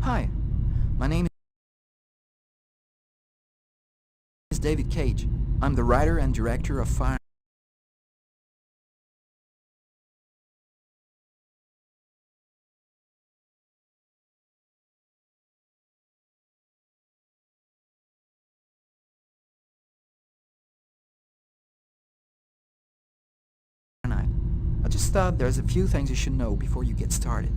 Hi, my name is David Cage. I'm the writer and director of Fire. I just thought there's a few things you should know before you get started.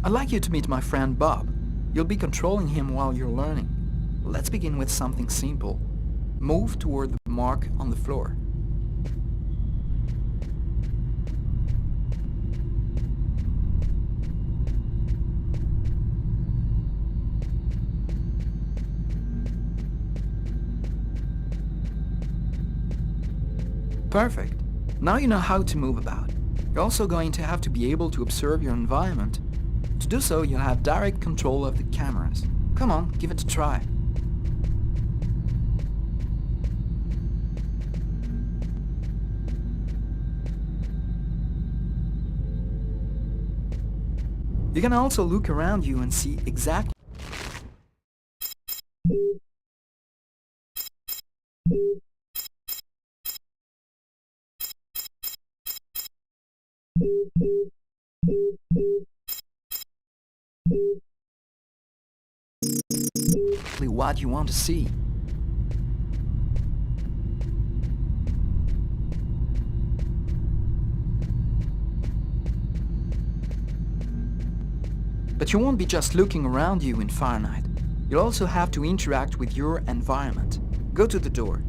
I'd like you to meet my friend Bob. You'll be controlling him while you're learning. Let's begin with something simple. Move toward the mark on the floor. Perfect. Now you know how to move about. You're also going to have to be able to observe your environment. To do so, you'll have direct control of the cameras. Come on, give it a try. You can also look around you and see exactly what you want to see. But you won't be just looking around you in Fahrenheit. You'll also have to interact with your environment. Go to the door.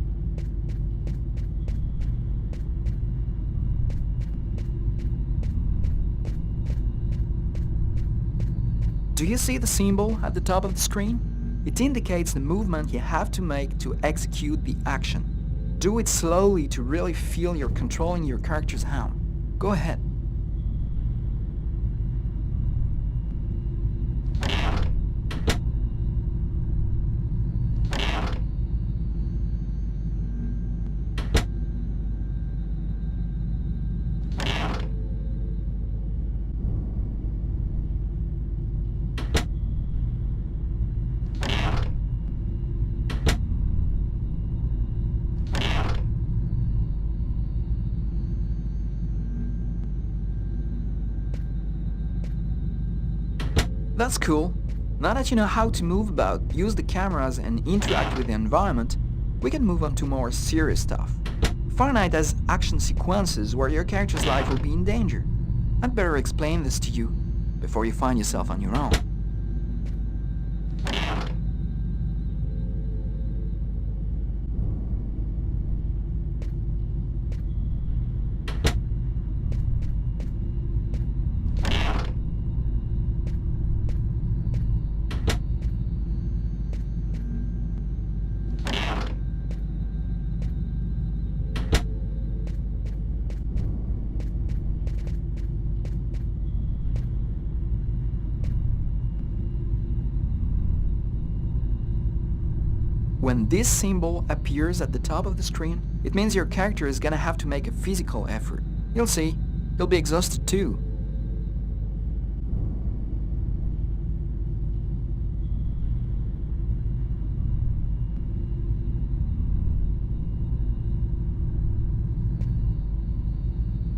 Do you see the symbol at the top of the screen? It indicates the movement you have to make to execute the action. Do it slowly to really feel you're controlling your character's hand. Go ahead. That's cool. Now that you know how to move about, use the cameras and interact with the environment, we can move on to more serious stuff. Fahrenheit has action sequences where your character's life will be in danger. I'd better explain this to you before you find yourself on your own. When this symbol appears at the top of the screen, it means your character is gonna have to make a physical effort. You'll see, you'll be exhausted too.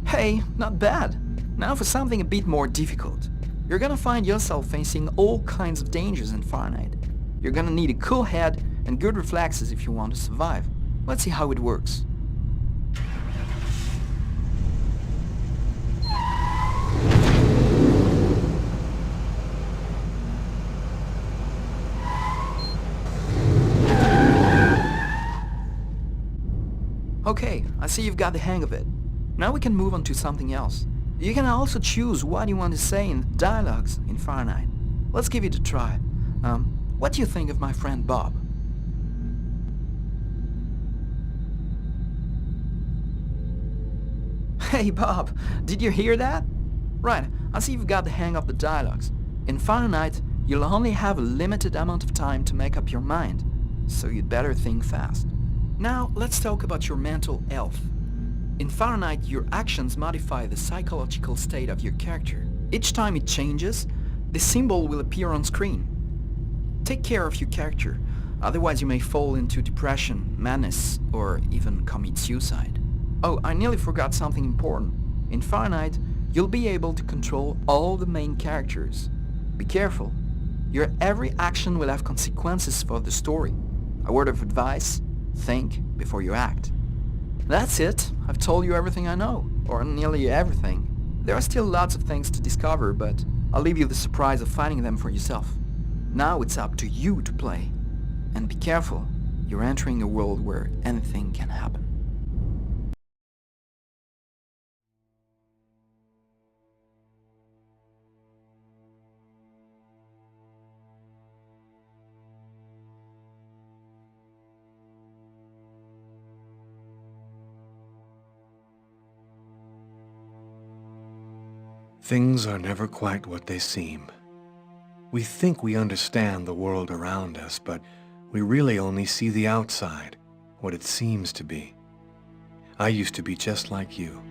Hey, not bad. Now for something a bit more difficult. You're gonna find yourself facing all kinds of dangers in Fahrenheit. You're gonna need a cool head and good reflexes if you want to survive. Let's see how it works. Okay, I see you've got the hang of it. Now we can move on to something else. You can also choose what you want to say in the dialogues in Fahrenheit. Let's give it a try. What do you think of my friend Bob? Hey Bob, did you hear that? Right, I see you've got the hang of the dialogues. In Fahrenheit, you'll only have a limited amount of time to make up your mind, so you'd better think fast. Now, let's talk about your mental health. In Fahrenheit, your actions modify the psychological state of your character. Each time it changes, the symbol will appear on screen. Take care of your character, otherwise you may fall into depression, madness, or even commit suicide. Oh, I nearly forgot something important. In Fahrenheit, you'll be able to control all the main characters. Be careful. Your every action will have consequences for the story. A word of advice, think before you act. That's it. I've told you everything I know, or nearly everything. There are still lots of things to discover, but I'll leave you the surprise of finding them for yourself. Now it's up to you to play. And be careful, you're entering a world where anything can happen. Things are never quite what they seem. We think we understand the world around us, but we really only see the outside, what it seems to be. I used to be just like you.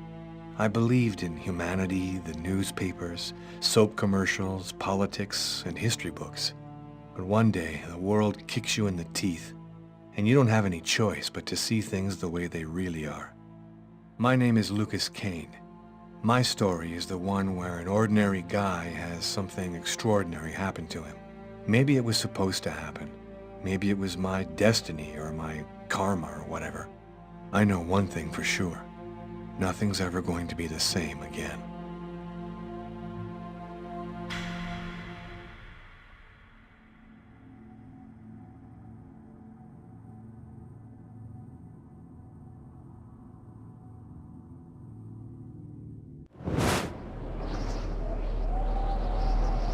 I believed in humanity, the newspapers, soap commercials, politics, and history books. But one day, the world kicks you in the teeth, and you don't have any choice but to see things the way they really are. My name is Lucas Kane. My story is the one where an ordinary guy has something extraordinary happen to him. Maybe it was supposed to happen. Maybe it was my destiny or my karma or whatever. I know one thing for sure. Nothing's ever going to be the same again.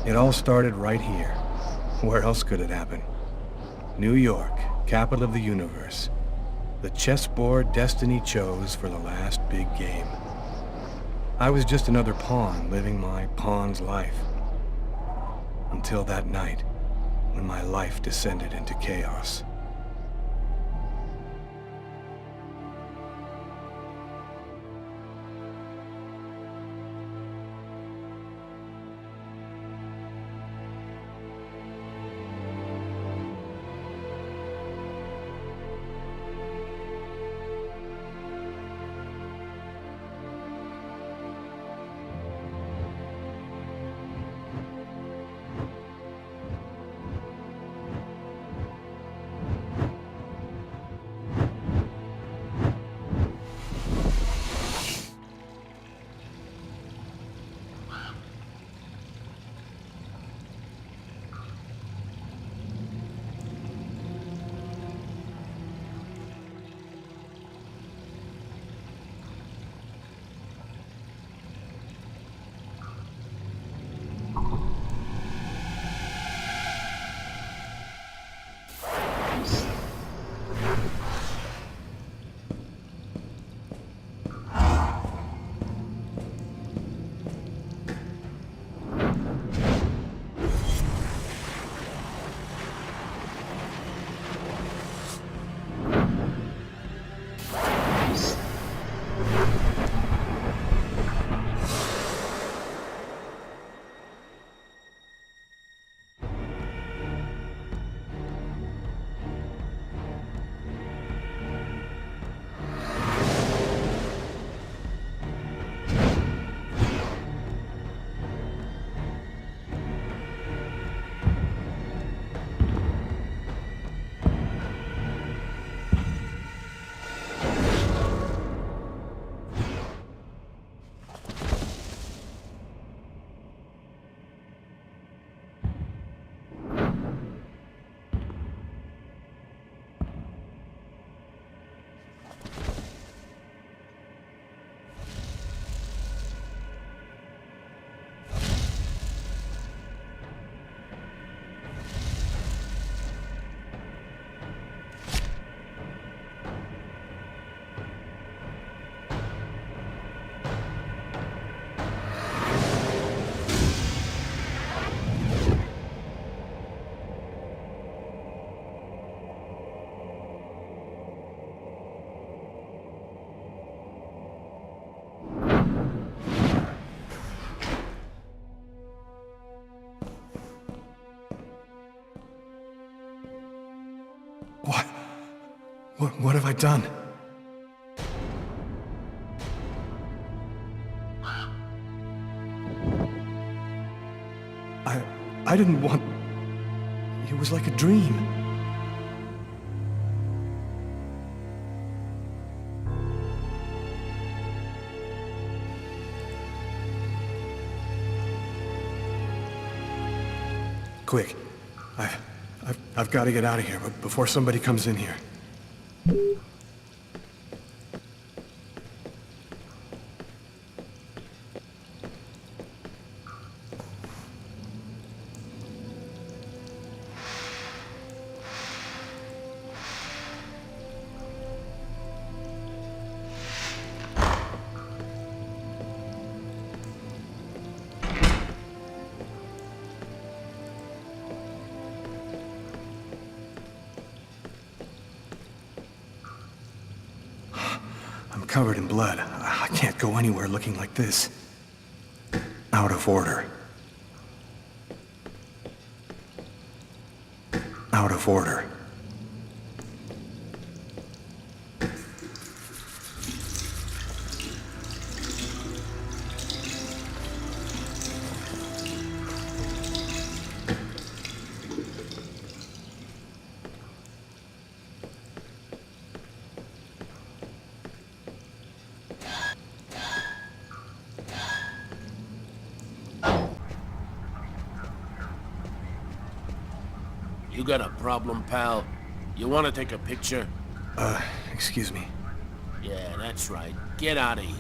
It all started right here. Where else could it happen? New York, capital of the universe. The chessboard destiny chose for the last big game. I was just another pawn living my pawn's life. Until that night, when my life descended into chaos. What have I done? I didn't want... It was like a dream. Quick. I've got to get out of here, but before somebody comes in here. I'm covered in blood. I can't go anywhere looking like this. Out of order. Out of order. You got a problem, pal? You want to take a picture? Excuse me. Yeah, that's right. Get out of here.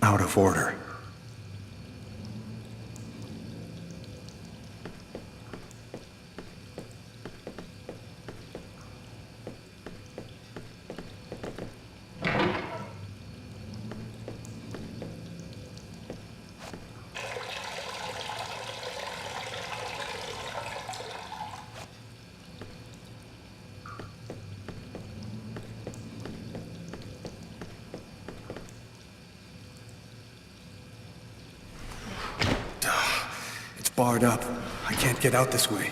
Out of order. barred up. I can't get out this way.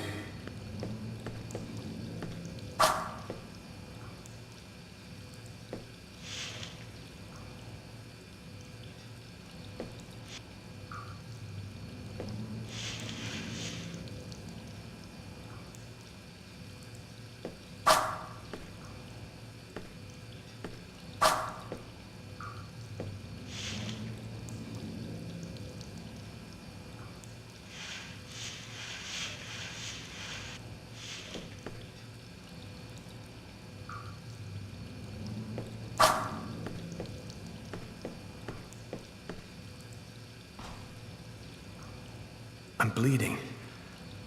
I'm bleeding.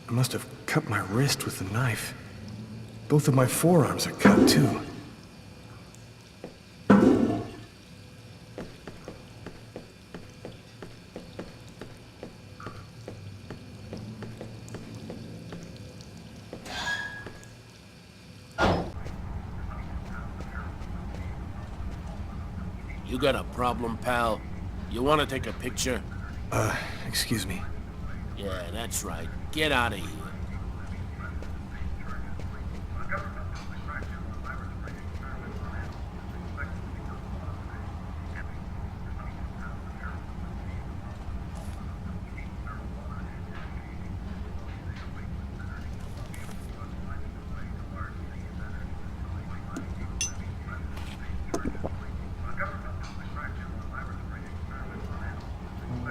I must have cut my wrist with the knife. Both of my forearms are cut, too. You got a problem, pal? You want to take a picture? Excuse me. Yeah, that's right. Get out of here.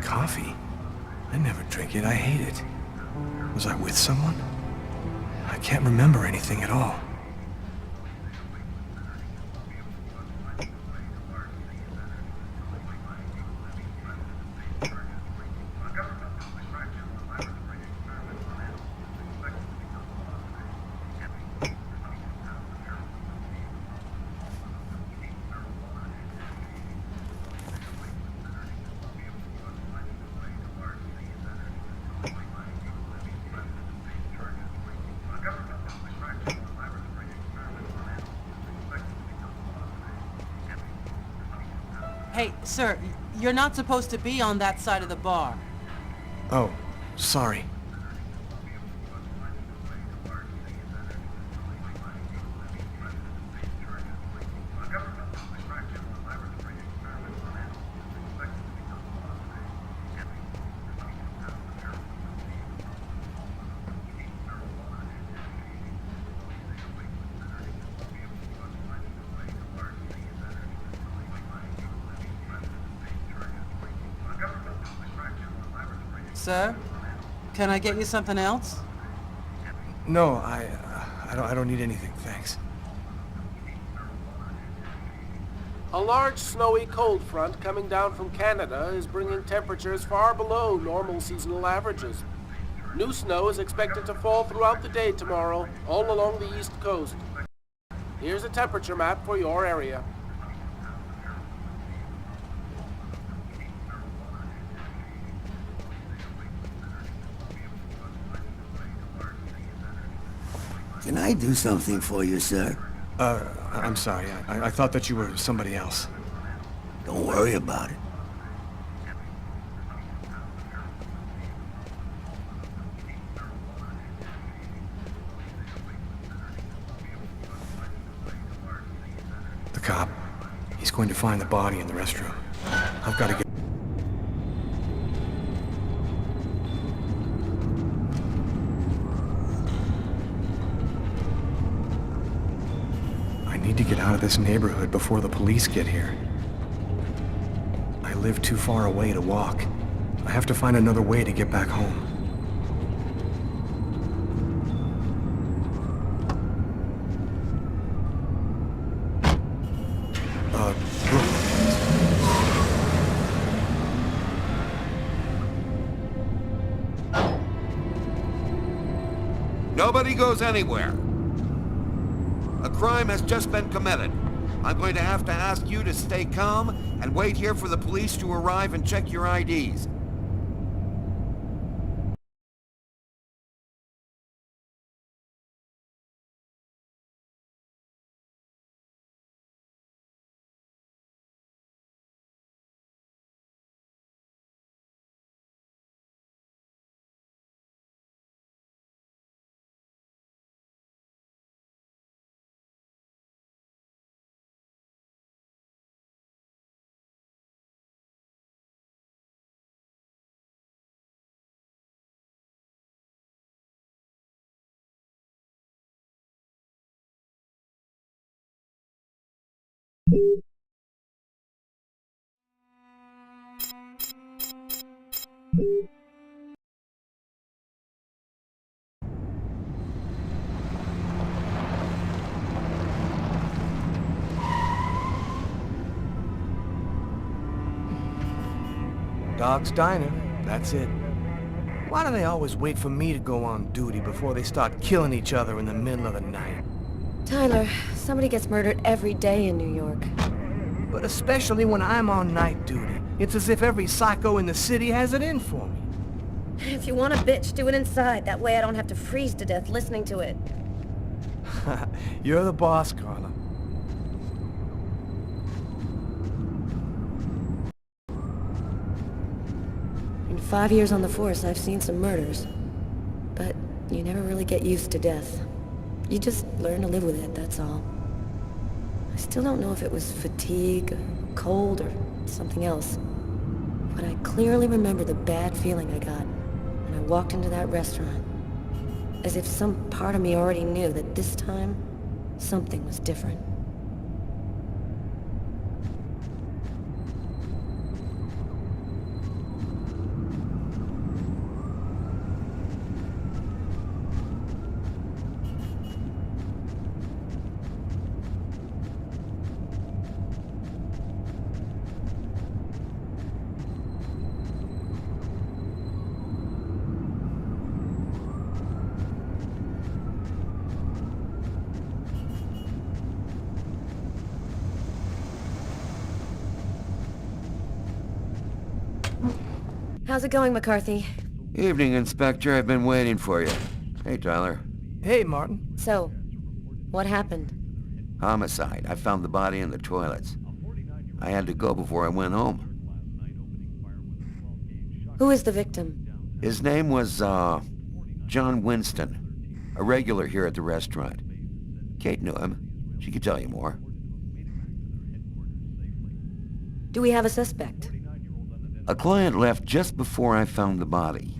Coffee? I never drink it. I hate it. Was I with someone? I can't remember anything at all. Hey, sir, you're not supposed to be on that side of the bar. Oh, sorry. Sir, can I get you something else? No, I don't need anything, thanks. A large snowy cold front coming down from Canada is bringing temperatures far below normal seasonal averages. New snow is expected to fall throughout the day tomorrow, all along the east coast. Here's a temperature map for your area. Can I do something for you, sir? I'm sorry. I thought that you were somebody else. Don't worry about it. The cop. He's going to find the body in the restroom. I've got to get... I need to get out of this neighborhood before the police get here. I live too far away to walk. I have to find another way to get back home. Nobody goes anywhere. A crime has just been committed. I'm going to have to ask you to stay calm and wait here for the police to arrive and check your IDs. Dog's Diner, that's it. Why do they always wait for me to go on duty before they start killing each other in the middle of the night? Tyler, somebody gets murdered every day in New York. But especially when I'm on night duty. It's as if every psycho in the city has it in for me. If you want a bitch, do it inside. That way I don't have to freeze to death listening to it. You're the boss, Carla. In 5 years on the force, I've seen some murders. But you never really get used to death. You just learn to live with it, that's all. I still don't know if it was fatigue, or cold, or something else. But I clearly remember the bad feeling I got when I walked into that restaurant. As if some part of me already knew that this time, something was different. How's it going, McCarthy? Evening, Inspector. I've been waiting for you. Hey, Tyler. Hey, Martin. So, what happened? Homicide. I found the body in the toilets. I had to go before I went home. Who is the victim? His name was, John Winston. A regular here at the restaurant. Kate knew him. She could tell you more. Do we have a suspect? A client left just before I found the body.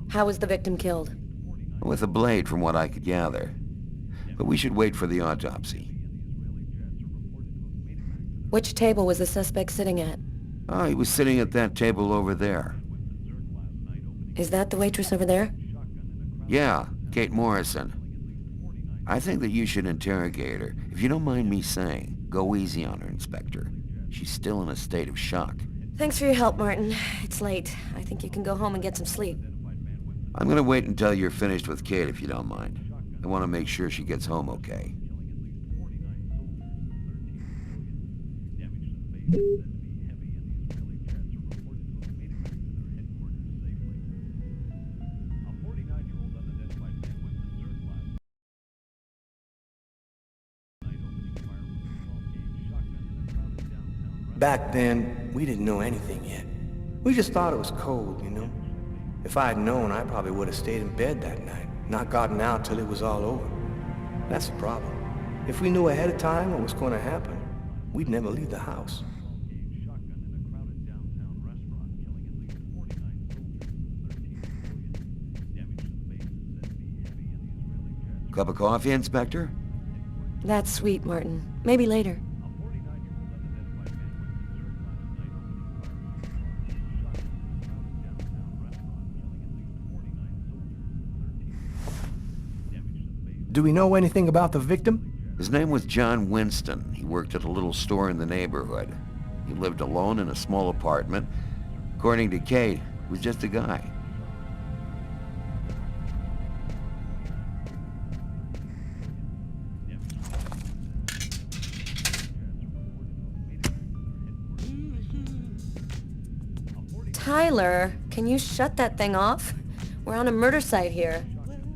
How was the victim killed? With a blade, from what I could gather. But we should wait for the autopsy. Which table was the suspect sitting at? Oh, he was sitting at that table over there. Is that the waitress over there? Yeah, Kate Morrison. I think that you should interrogate her. If you don't mind me saying, go easy on her, Inspector. She's still in a state of shock. Thanks for your help, Martin. It's late. I think you can go home and get some sleep. I'm gonna wait until you're finished with Kate, if you don't mind. I want to make sure she gets home okay. Back then, we didn't know anything yet. We just thought it was cold, you know? If I had known, I probably would have stayed in bed that night, not gotten out till it was all over. That's the problem. If we knew ahead of time what was going to happen, we'd never leave the house. Cup of coffee, Inspector? That's sweet, Martin. Maybe later. Do we know anything about the victim? His name was John Winston. He worked at a little store in the neighborhood. He lived alone in a small apartment. According to Kate, he was just a guy. Tyler, can you shut that thing off? We're on a murder site here.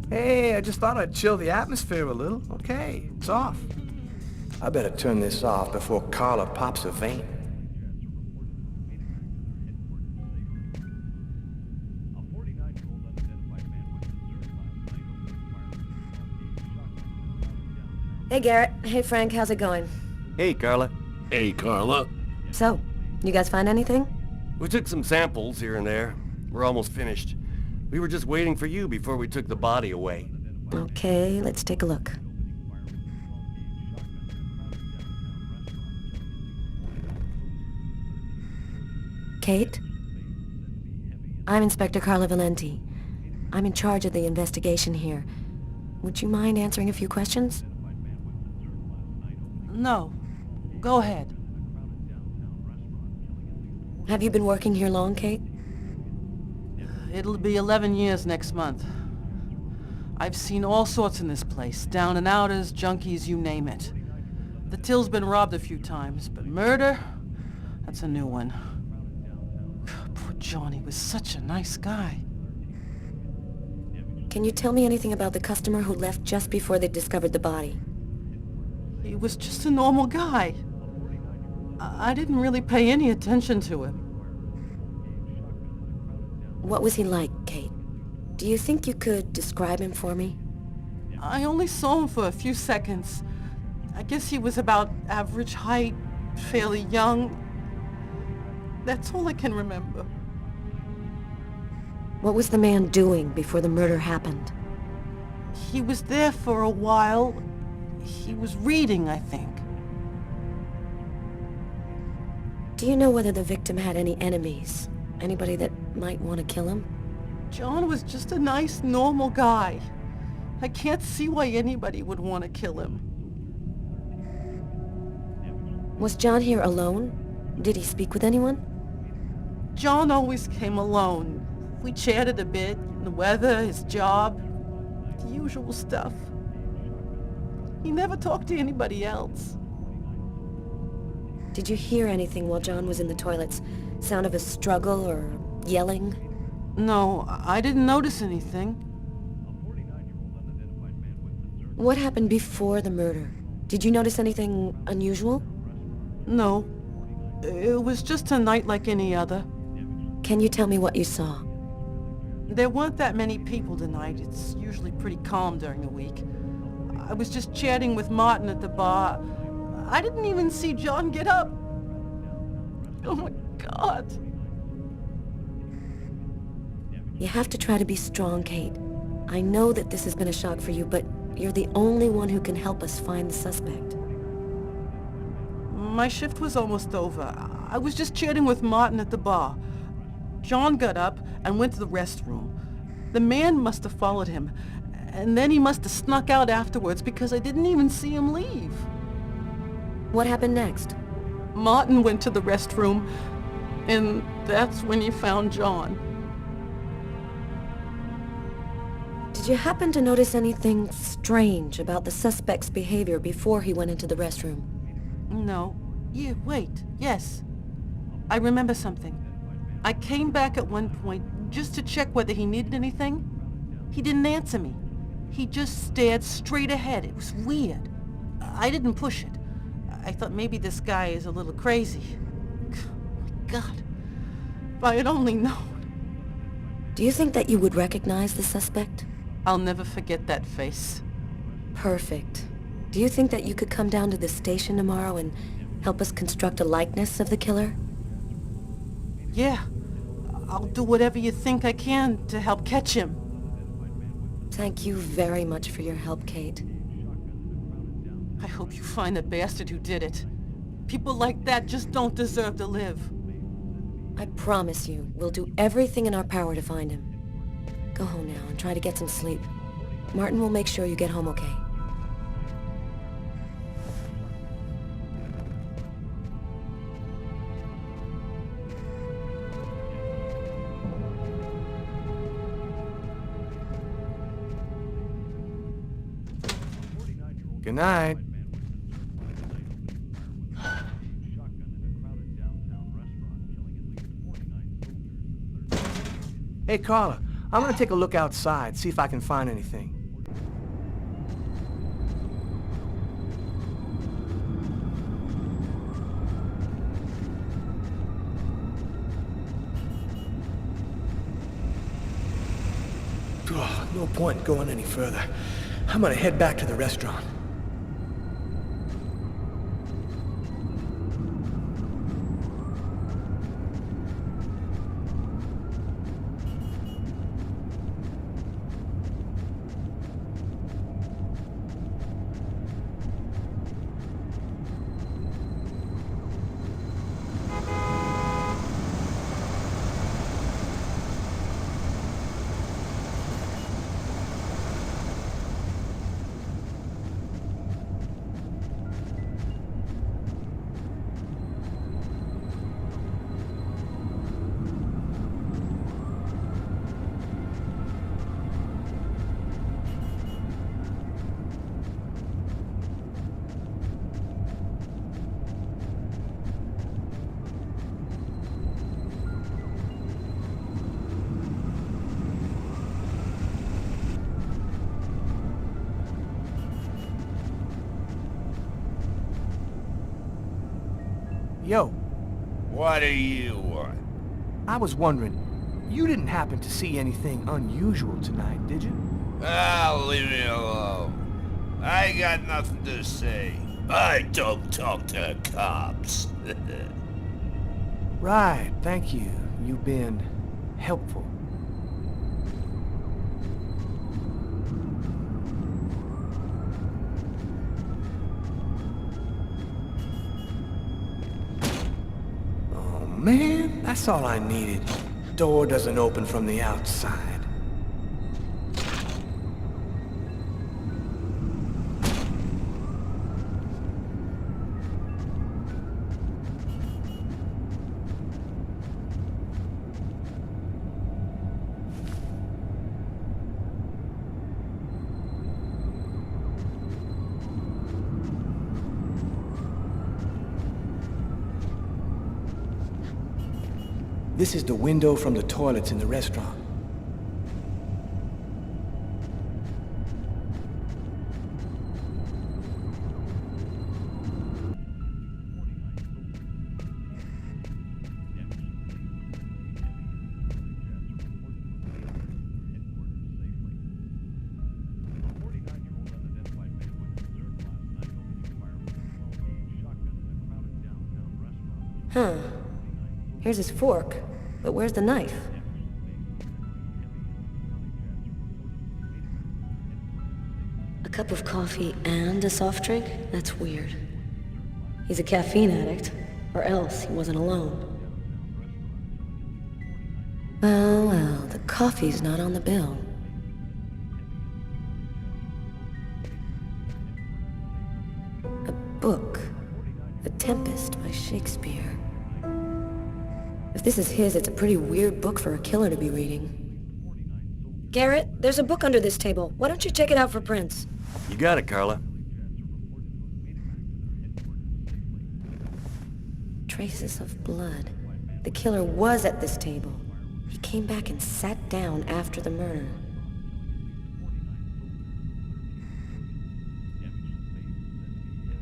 Hey, I just thought I'd chill the atmosphere a little. Okay, it's off. I better turn this off before Carla pops a vein. Hey, Garrett. Hey, Frank. How's it going? Hey, Carla. Hey, Carla. So, you guys find anything? We took some samples here and there. We're almost finished. We were just waiting for you before we took the body away. Okay, let's take a look. Kate? I'm Inspector Carla Valenti. I'm in charge of the investigation here. Would you mind answering a few questions? No. Go ahead. Have you been working here long, Kate? It'll be 11 years next month. I've seen all sorts in this place. Down and outers, junkies, you name it. The till's been robbed a few times, but murder? That's a new one. Poor Johnny was such a nice guy. Can you tell me anything about the customer who left just before they discovered the body? He was just a normal guy. I didn't really pay any attention to him. What was he like, Kate? Do you think you could describe him for me? I only saw him for a few seconds. I guess he was about average height, fairly young. That's all I can remember. What was the man doing before the murder happened? He was there for a while. He was reading, I think. Do you know whether the victim had any enemies? Anybody that might want to kill him? John was just a nice, normal guy. I can't see why anybody would want to kill him. Was John here alone? Did he speak with anyone? John always came alone. We chatted a bit, the weather, his job, the usual stuff. He never talked to anybody else. Did you hear anything while John was in the toilets? Sound of a struggle or yelling? No, I didn't notice anything. What happened before the murder? Did you notice anything unusual? No. It was just a night like any other. Can you tell me what you saw? There weren't that many people tonight. It's usually pretty calm during the week. I was just chatting with Martin at the bar. I didn't even see John get up. Oh my God. You have to try to be strong, Kate. I know that this has been a shock for you, but you're the only one who can help us find the suspect. My shift was almost over. I was just chatting with Martin at the bar. John got up and went to the restroom. The man must have followed him, and then he must have snuck out afterwards because I didn't even see him leave. What happened next? Martin went to the restroom, and that's when he found John. Did you happen to notice anything strange about the suspect's behavior before he went into the restroom? No. Yeah, wait. Yes. I remember something. I came back at one point just to check whether he needed anything. He didn't answer me. He just stared straight ahead. It was weird. I didn't push it. I thought maybe this guy is a little crazy. My God. If I had only known. Do you think that you would recognize the suspect? I'll never forget that face. Perfect. Do you think that you could come down to the station tomorrow and help us construct a likeness of the killer? Yeah. I'll do whatever you think I can to help catch him. Thank you very much for your help, Kate. I hope you find the bastard who did it. People like that just don't deserve to live. I promise you, we'll do everything in our power to find him. Go home now and try to get some sleep. Martin will make sure you get home okay. Good night. Hey, Carla, I'm gonna take a look outside, see if I can find anything. Oh, no point going any further. I'm gonna head back to the restaurant. Yo, What do you want? I was wondering, you didn't happen to see anything unusual tonight, did you? Ah, leave me alone. I ain't got nothing to say. I don't talk to cops. Right, thank you. You've been helpful. Oh man, that's all I needed. Door doesn't open from the outside. This is the window from the toilets in the restaurant. Huh. Here's his fork, but where's the knife? A cup of coffee and a soft drink? That's weird. He's a caffeine addict, or else he wasn't alone. Well, well, the coffee's not on the bill. A book. The Tempest by Shakespeare. If this is his, it's a pretty weird book for a killer to be reading. Garrett, there's a book under this table. Why don't you check it out for prints? You got it, Carla. Traces of blood. The killer was at this table. He came back and sat down after the murder.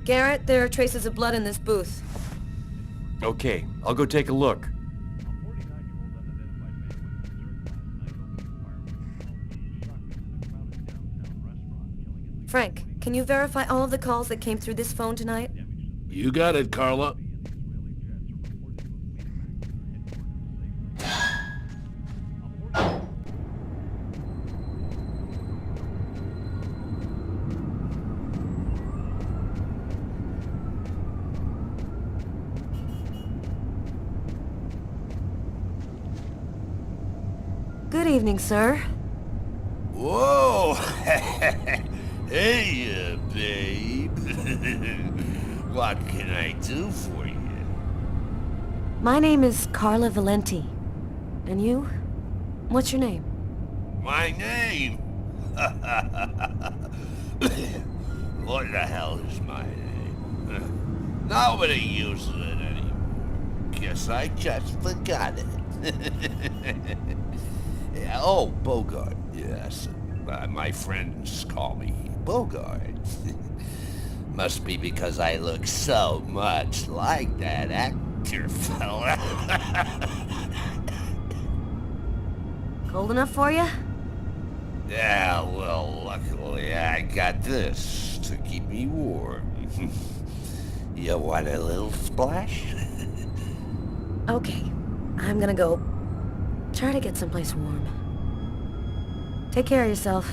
Garrett, there are traces of blood in this booth. Okay, I'll go take a look. Frank, can you verify all of the calls that came through this phone tonight? You got it, Carla. Good evening, sir. Whoa! Hey, babe. What can I do for you? My name is Carla Valenti. And you? What's your name? My name? What the hell is my name? Nobody uses it anymore. Guess I just forgot it. Oh, Bogart, yes. My friends call me Bogart. Must be because I look so much like that actor fella. Cold enough for you? Yeah, well, luckily I got this to keep me warm. You want a little splash? Okay, I'm gonna go try to get someplace warm. Take care of yourself.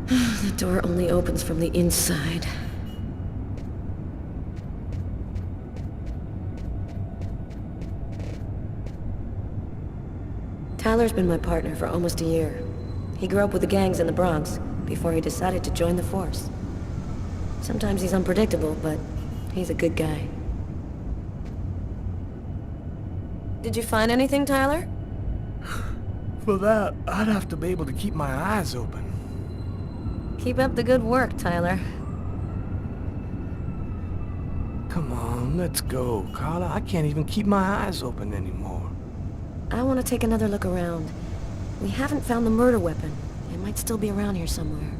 The door only opens from the inside. Tyler's been my partner for almost a year. He grew up with the gangs in the Bronx before he decided to join the force. Sometimes he's unpredictable, but he's a good guy. Did you find anything, Tyler? For that, I'd have to be able to keep my eyes open. Keep up the good work, Tyler. Come on, let's go, Carla. I can't even keep my eyes open anymore. I want to take another look around. We haven't found the murder weapon. It might still be around here somewhere.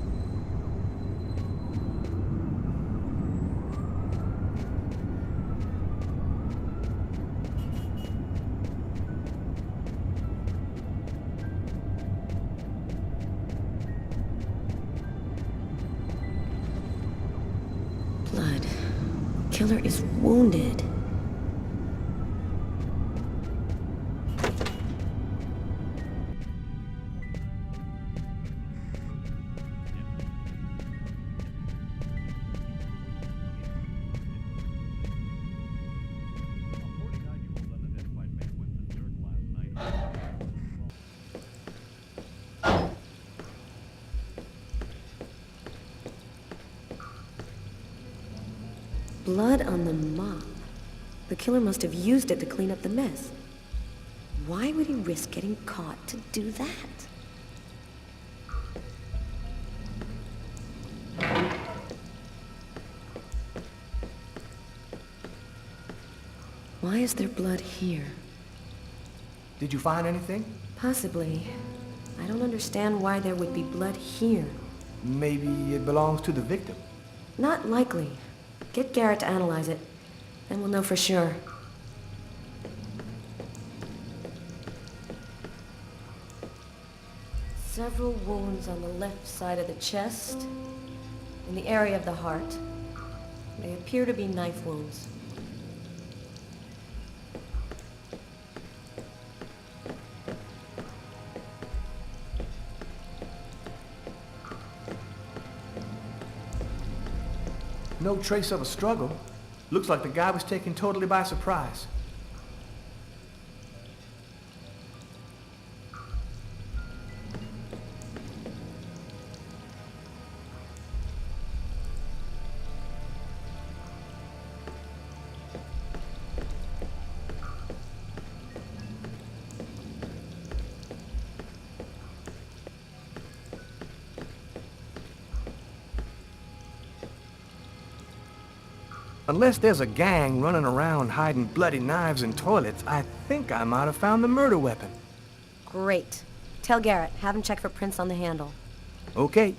Blood. Killer is wounded. Blood on the mop. The killer must have used it to clean up the mess. Why would he risk getting caught to do that? Why is there blood here? Did you find anything? Possibly. I don't understand why there would be blood here. Maybe it belongs to the victim. Not likely. Get Garrett to analyze it, then we'll know for sure. Several wounds on the left side of the chest, in the area of the heart. They appear to be knife wounds. No trace of a struggle. Looks like the guy was taken totally by surprise. Unless there's a gang running around hiding bloody knives in toilets, I think I might have found the murder weapon. Great. Tell Garrett, have him check for prints on the handle. Okay.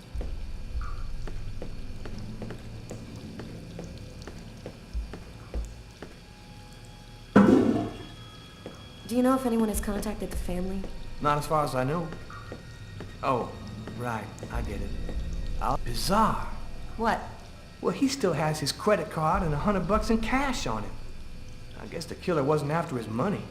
Do you know if anyone has contacted the family? Not as far as I know. Oh, right, I get it. Bizarre. What? Well, he still has his credit card and $100 in cash on him. I guess the killer wasn't after his money.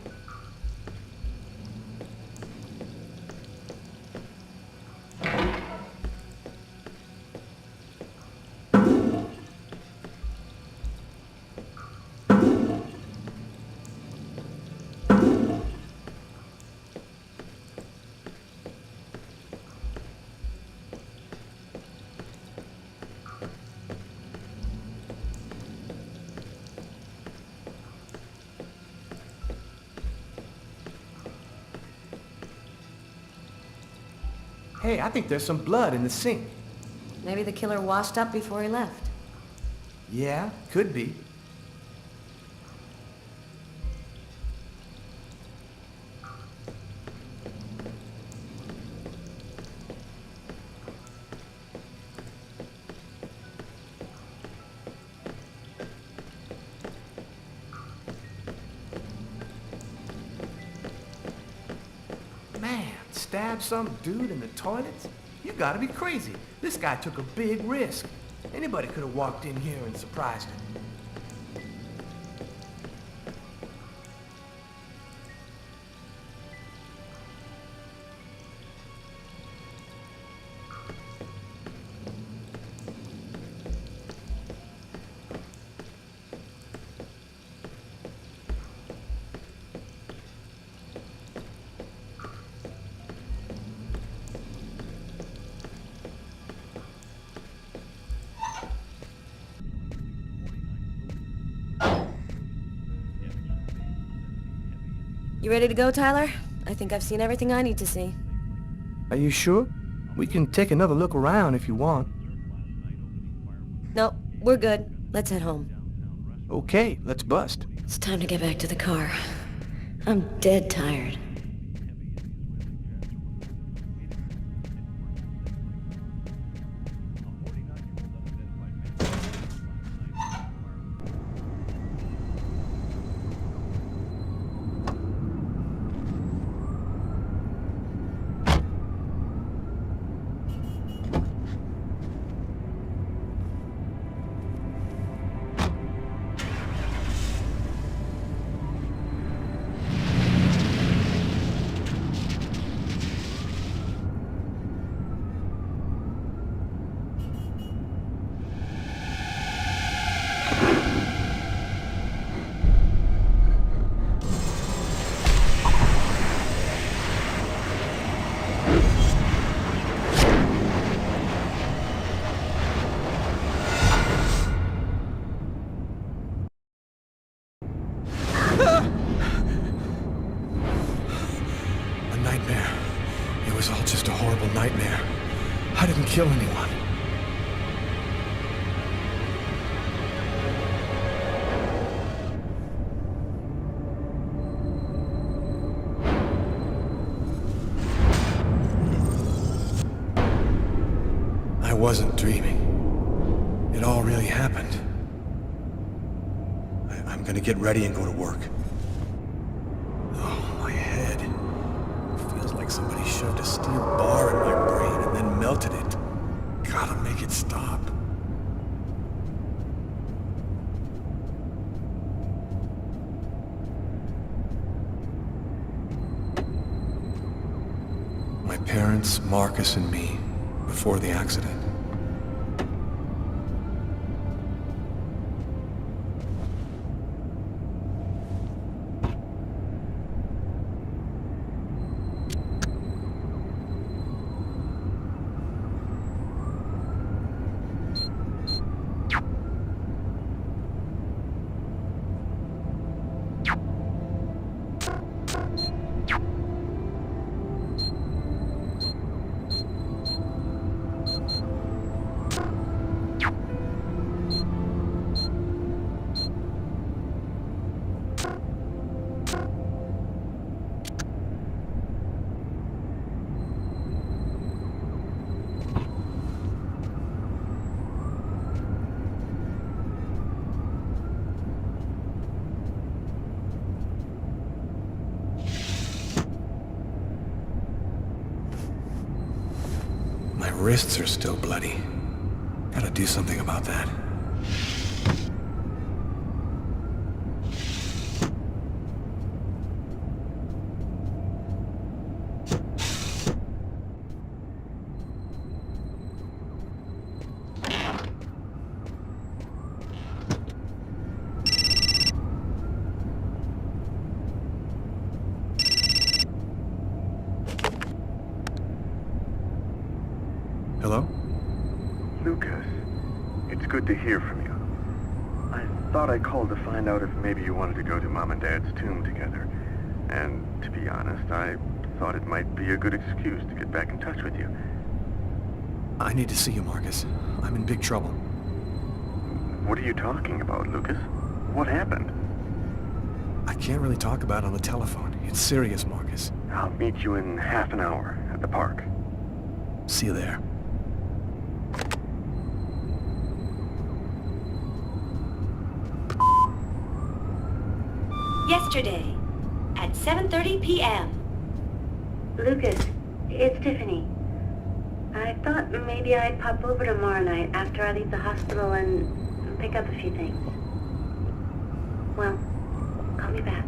Hey, I think there's some blood in the sink. Maybe the killer washed up before he left. Yeah, could be. Man, stab some dude in the toilets? You gotta be crazy. This guy took a big risk. Anybody could have walked in here and surprised him. You ready to go, Tyler? I think I've seen everything I need to see. Are you sure? We can take another look around if you want. No, we're good. Let's head home. Okay, let's bust. It's time to get back to the car. I'm dead tired. kill anyone. I wasn't dreaming. It all really happened. I'm gonna get ready and go to work. Oh, my head. Feels like somebody shoved a steel bar in my brain and then melted it. Gotta make it stop. My parents, Marcus and me, before the accident. My wrists are still bloody. Gotta do something about that. Hello? Lucas, it's good to hear from you. I thought I called to find out if maybe you wanted to go to Mom and Dad's tomb together. And to be honest, I thought it might be a good excuse to get back in touch with you. I need to see you, Marcus. I'm in big trouble. What are you talking about, Lucas? What happened? I can't really talk about it on the telephone. It's serious, Marcus. I'll meet you in half an hour at the park. See you there. Yesterday, at 7:30 p.m. Lucas, it's Tiffany. I thought maybe I'd pop over tomorrow night after I leave the hospital and pick up a few things. Well, call me back.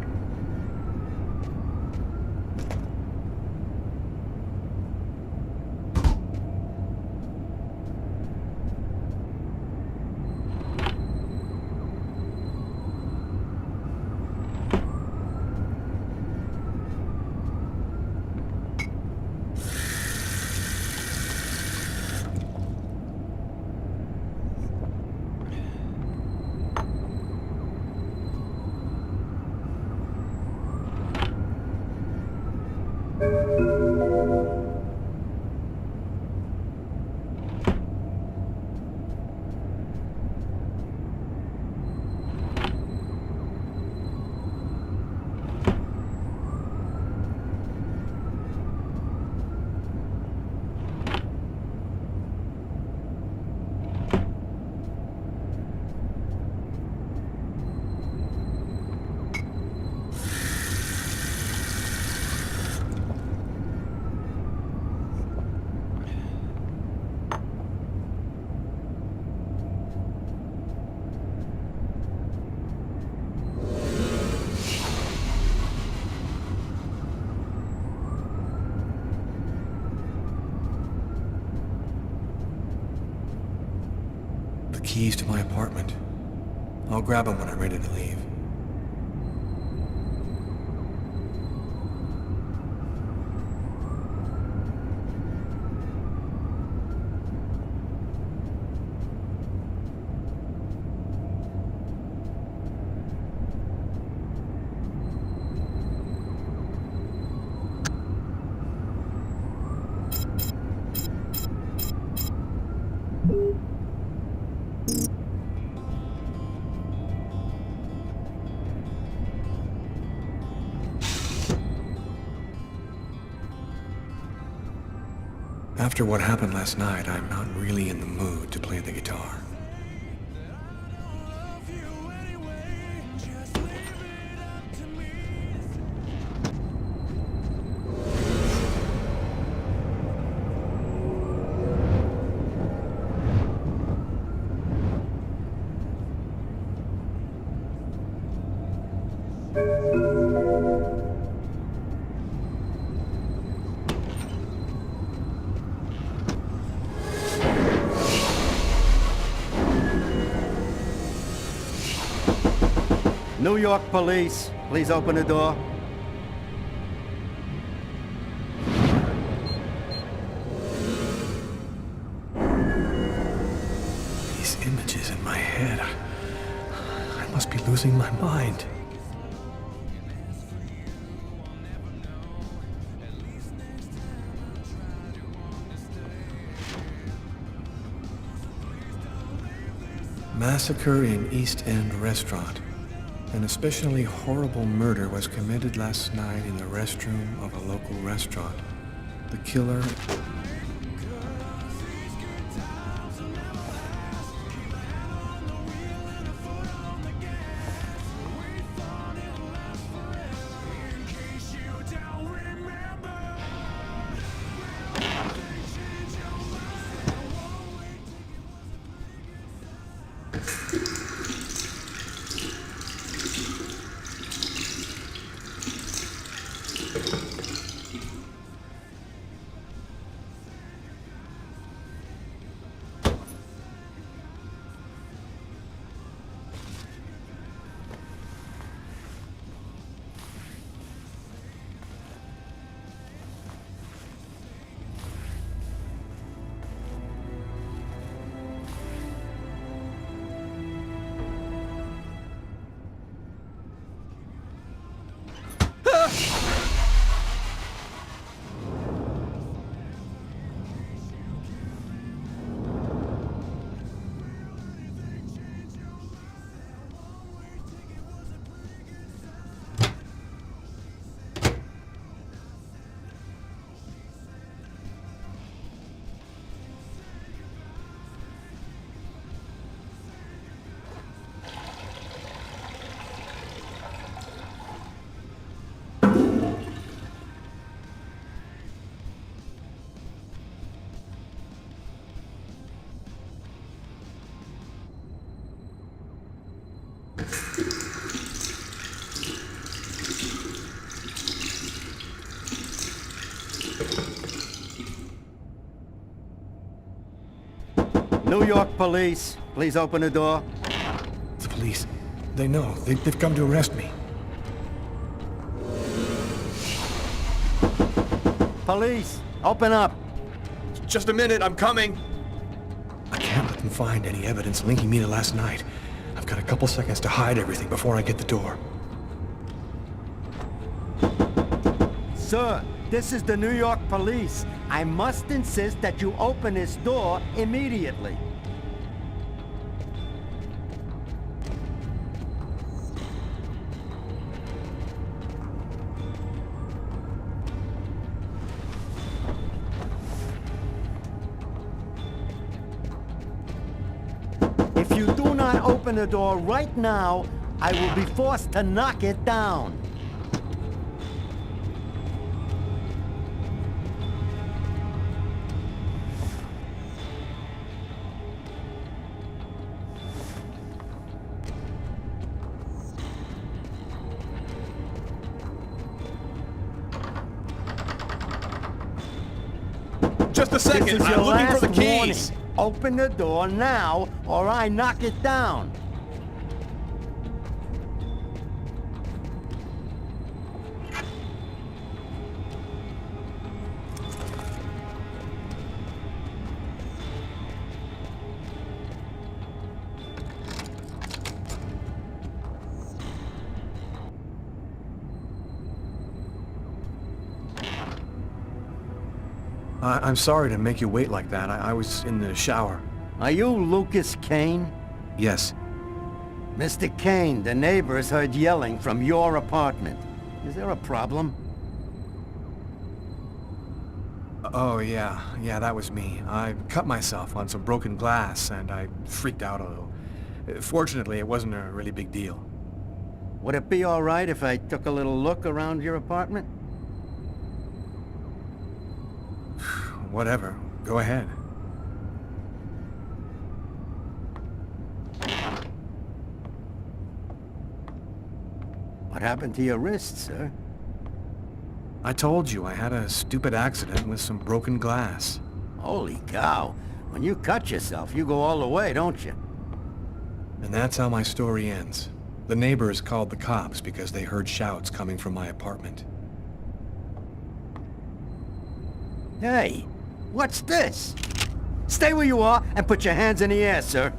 Keys to my apartment. I'll grab them when I'm ready to leave. After what happened last night, I'm not really in the mood to play the guitar. New York police, please open the door. These images in my head. I must be losing my mind. Massacre in East End restaurant. An especially horrible murder was committed last night in the restroom of a local restaurant. The killer... New York police, please open the door. The police. They know. They've come to arrest me. Police, open up. Just a minute, I'm coming. I can't let them find any evidence linking me to last night. I've got a couple seconds to hide everything before I get the door. Sir, this is the New York police. I must insist that you open this door immediately. If you do not open the door right now, I will be forced to knock it down. Just a second, This is I'm your looking for the last warning. keys. Open the door now, or I knock it down. I'm sorry to make you wait like that. I was in the shower. Are you Lucas Kane? Yes. Mr. Kane, the neighbors heard yelling from your apartment. Is there a problem? Oh, yeah. Yeah, that was me. I cut myself on some broken glass, and I freaked out a little. Fortunately, it wasn't a really big deal. Would it be all right if I took a little look around your apartment? Whatever. Go ahead. What happened to your wrist, sir? I told you I had a stupid accident with some broken glass. Holy cow. When you cut yourself, you go all the way, don't you? And that's how my story ends. The neighbors called the cops because they heard shouts coming from my apartment. Hey, what's this? Stay where you are and put your hands in the air, sir.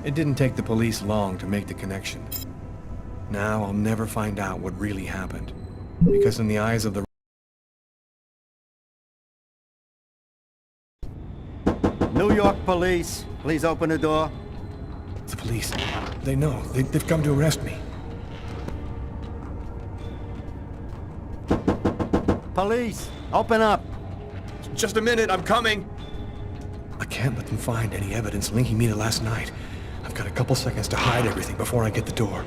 It didn't take the police long to make the connection. Now I'll never find out what really happened. Because in the eyes of the New York police, please open the door. The police. They know. They've come to arrest me. Police, open up. Just a minute, I'm coming. I can't let them find any evidence linking me to last night. I've got a couple seconds to hide everything before I get the door.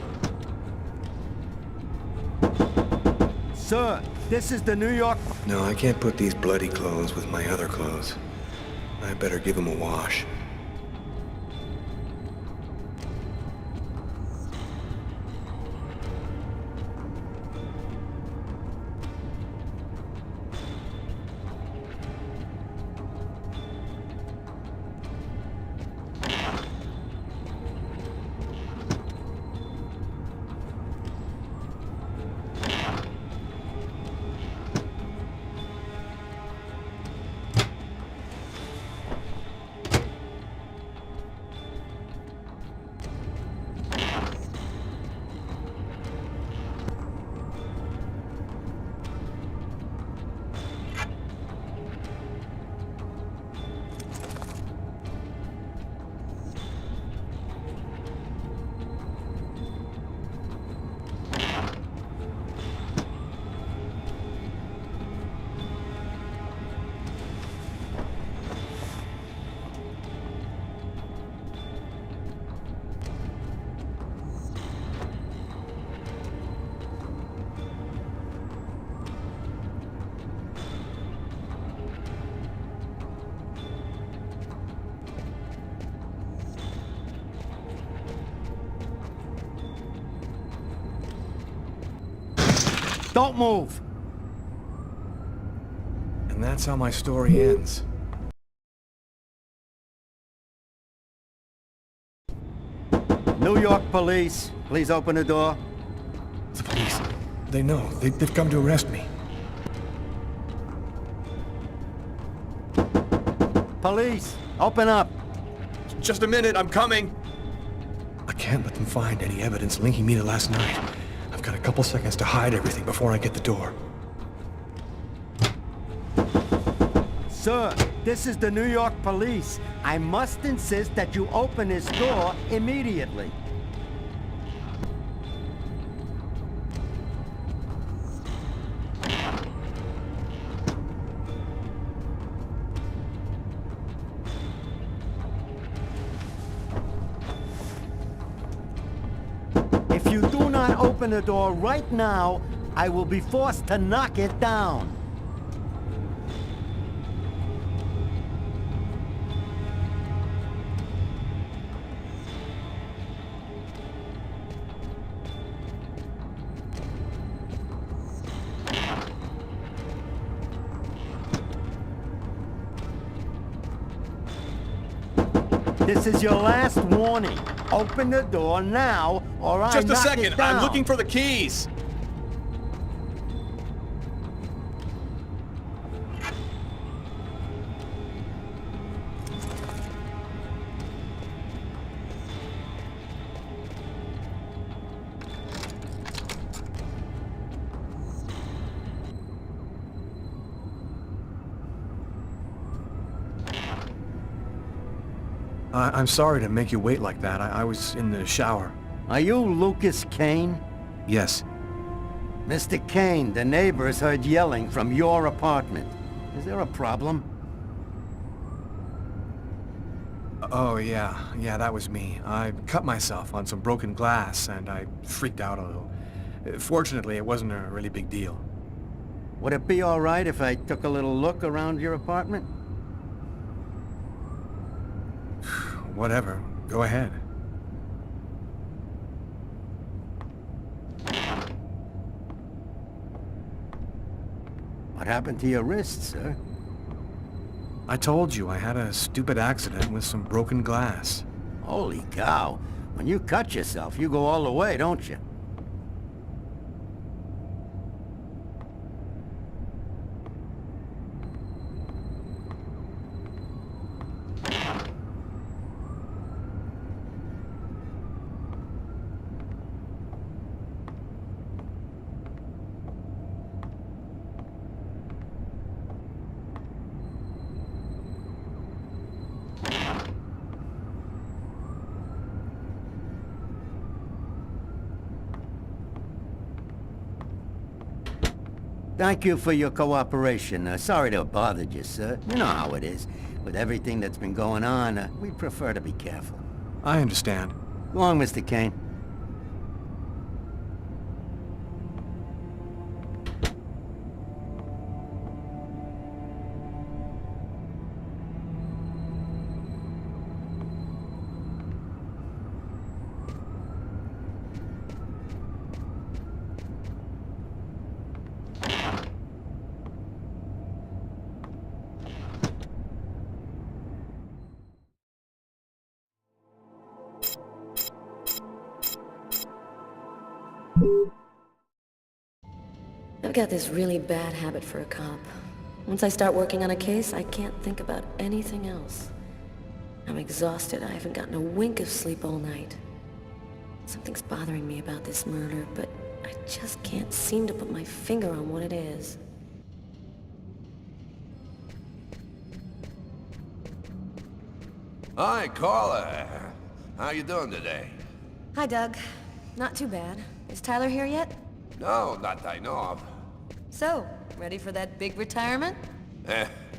Sir, this is the New York... No, I can't put these bloody clothes with my other clothes. I better give them a wash. Don't move! And that's how my story ends. New York police, please open the door. The police. They know. They've come to arrest me. Police, open up. Just a minute, I'm coming. I can't let them find any evidence linking me to last night. I've got a couple seconds to hide everything before I get the door. Sir, this is the New York police. I must insist that you open this door immediately. If you do not open the door right now, I will be forced to knock it down. This is your last warning. Open the door now, or I knock it down. Just a second, I'm looking for the keys. I'm sorry to make you wait like that. I was in the shower. Are you Lucas Kane? Yes. Mr. Kane, the neighbors heard yelling from your apartment. Is there a problem? Oh, yeah. Yeah, that was me. I cut myself on some broken glass, and I freaked out a little. Fortunately, it wasn't a really big deal. Would it be all right if I took a little look around your apartment? Whatever. Go ahead. What happened to your wrist, sir? I told you I had a stupid accident with some broken glass. Holy cow. When you cut yourself, you go all the way, don't you? Thank you for your cooperation. Sorry to have bothered you, sir. You know how it is. With everything that's been going on, we prefer to be careful. I understand. Go on, Mr. Kane. I've got this really bad habit for a cop. Once I start working on a case, I can't think about anything else. I'm exhausted. I haven't gotten a wink of sleep all night. Something's bothering me about this murder, but I just can't seem to put my finger on what it is. Hi, Carla. How you doing today? Hi, Doug. Not too bad. Is Tyler here yet? No, not that I know of. So, ready for that big retirement?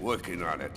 Working on it.